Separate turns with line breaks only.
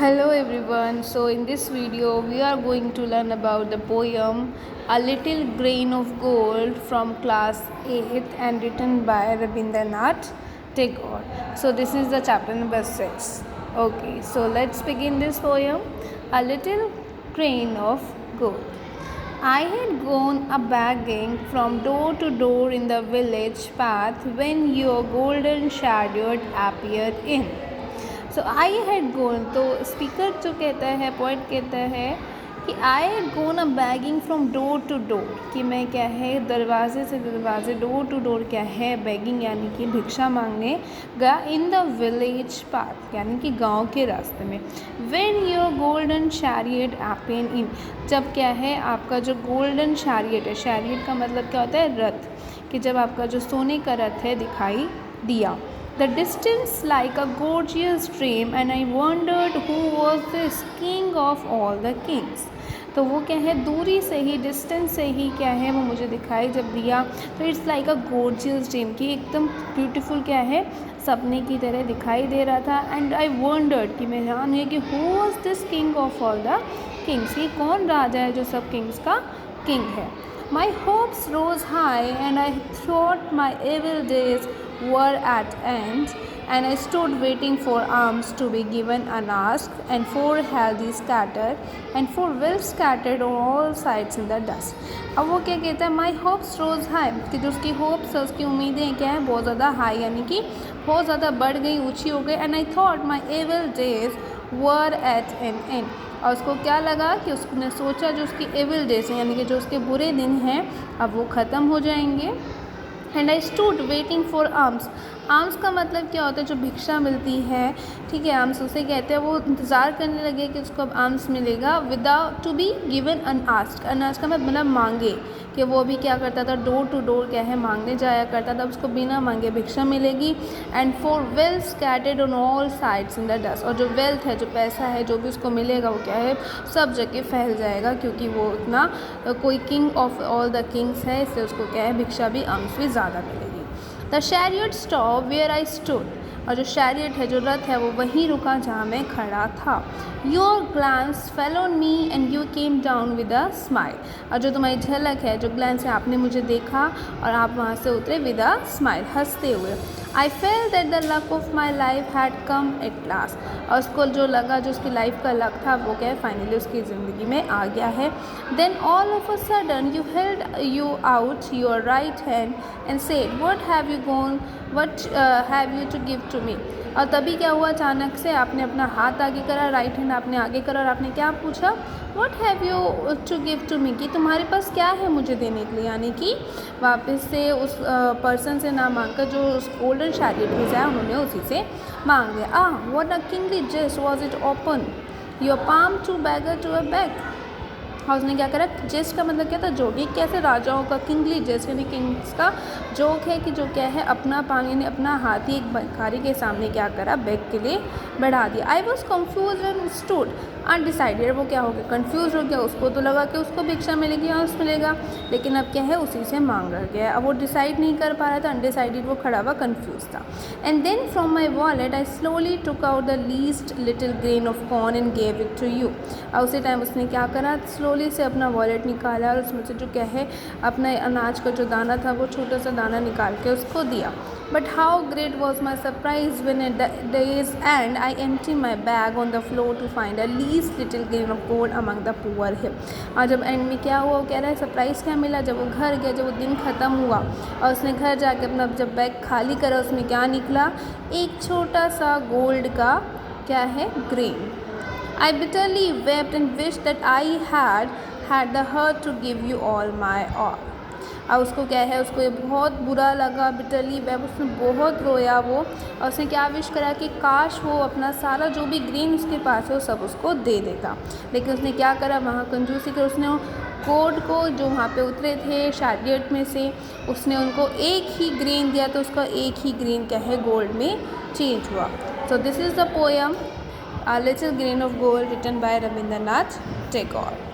Hello everyone. So in this video we are going to learn about the poem A Little Grain of Gold from class 8 and written by Rabindranath Tagore. So this is the chapter number 6. Okay, so let's begin this poem. A Little Grain of Gold. I had gone a begging from door to door in the village path when your golden chariot appeared in. So I had gone, तो speaker जो कहता है, poet कहता है कि I had gone a begging from door to door, कि मैं क्या है दरवाजे से दरवाजे, डोर टू डोर क्या है बैगिंग यानी कि भिक्षा मांगने गया इन द विलेज पाथ यानी कि गांव के रास्ते में। व्हेन योर गोल्डन चैरियट एपेन इन, जब क्या है आपका जो गोल्डन चैरियट है, चैरियट का मतलब क्या होता है रथ, कि जब आपका जो सोने का रथ है दिखाई दिया। The distance like a gorgeous dream and I wondered who was this king of all the kings. तो वो क्या है दूरी से ही, डिस्टेंस से ही क्या है वो मुझे दिखाई जब दिया, तो it's like a gorgeous dream, कि एकदम ब्यूटीफुल क्या है सपने की तरह दिखाई दे रहा था। एंड आई वंडर्ड, कि मैं जान है कि who was this king of all the Kings, ये कौन राजा है जो सब किंग्स का किंग है। My hopes rose high and I thought my evil days were at end, and I stood waiting for alms to be given unasked, and for healthy scattered, and for wealth scattered on all sides in the dust. अब वो क्या कहता है, my hopes rose high, कि जो उसकी hopes है, उसकी उम्मीदें क्या है बहुत ज़्यादा हाई यानी कि बहुत ज़्यादा बढ़ गई, ऊँची हो गई। and I thought my evil days were at an end, और उसको क्या लगा कि उसने सोचा जो उसकी एविल डेज हैं यानी कि जो उसके बुरे दिन हैं अब वो ख़त्म हो जाएंगे। And I stood waiting for arms, arms का मतलब क्या होता है जो भिक्षा मिलती है, ठीक है, आर्म्स उसे कहते हैं। वो इंतज़ार करने लगे कि उसको अब आर्म्स मिलेगा विदाउट टू बी गिवन अनआस्क्ड, अनआस्क्ड का मतलब मांगे, कि वो भी क्या करता था डोर टू डोर क्या है मांगने जाया करता था, उसको बिना मांगे भिक्षा मिलेगी। And for wealth scattered on all sides in the dust, और जो वेल्थ है जो पैसा है जो भी उसको मिलेगा वो क्या है सब जगह फैल जाएगा, क्योंकि वो इतना कोई king of all the Kings है, इसलिए उसको क्या है भिक्षा भी आर्म्स भी ज़्यादा मिलेगी। The chariot stop where I stood, और जो चैरियट है जो रथ है वो वहीं रुका जहाँ मैं खड़ा था। Your glance fell on me and you came down with a smile, और जो तुम्हारी झलक है जो ग्लांस है आपने मुझे देखा और आप वहाँ से उतरे विद अ स्माइल, हंसते हुए। I felt that the luck of my life had come at last, और उसको जो लगा जो उसकी लाइफ का लक था वो क्या है फाइनली उसकी ज़िंदगी में आ गया है। Then all of a sudden you held you out your right hand and said what have you gone, what have you to give to me, और तभी क्या हुआ अचानक से आपने अपना हाथ आगे करा, राइट हैंड आपने आगे करा और आपने क्या पूछा, what have you to give to me, कि तुम्हारे पास क्या है मुझे देने के लिए, यानी कि वापस से उस पर्सन से ना मांग कर जो उस गोल्डन चैरियट में जाए उन्होंने उसी से मांग लिया। What a kingly jest was it open your palm to beggar to a beg, और उसने क्या करा, जेस्ट का मतलब क्या था जोक, ये कैसे राजाओं का किंगली जेस्ट यानी किंग्स का जोक है कि जो क्या है अपना पानी ने अपना हाथ ही एक भिखारी के सामने क्या करा बैग के लिए बढ़ा दिया। I was confuse and stood undecided, वो क्या हो गया कन्फ्यूज हो गया, उसको तो लगा कि उसको भिक्षा मिलेगी या उस मिलेगा, लेकिन अब क्या है उसी से मांग रह गया, अब वो डिसाइड नहीं कर पा रहा था, अनडिसाइडेड वो खड़ा हुआ कन्फ्यूज था। And then from my wallet I slowly took out the least little grain of corn and gave it to you, और उसी टाइम उसने क्या करा स्लोली से अपना वॉलेट निकाला और उसमें से जो क्या है अपना अनाज का जो दाना था वो छोटा सा दाना निकाल के उसको दिया। But how great was my surprise when at the days end I empty my bag on the floor to find a least little grain of gold among the poor heap, और जब एंड में क्या हुआ वो कह रहा है surprise क्या मिला, जब वो घर गया, जब वो दिन ख़त्म हुआ और उसने घर जाके अपना जब बैग खाली करा उसमें क्या निकला, एक छोटा सा गोल्ड का क्या है grain. I bitterly wept and wished that I had the heart to give you all my all. अब उसको क्या है उसको ये बहुत बुरा लगा, बिटरली वेप, उसने बहुत रोया वो, और उसने क्या विश करा कि काश वो अपना सारा जो भी ग्रेन उसके पास है वो सब उसको दे देता, लेकिन उसने क्या करा वहाँ कंजूसी कर, उसने कोड को जो वहाँ पे उतरे थे चैरियट में से उसने उनको एक ही ग्रेन दिया, तो उसका एक ही ग्रेन क्या है गोल्ड में चेंज हुआ। So this is the poem A Little Grain of Gold written by Rabindranath Tagore.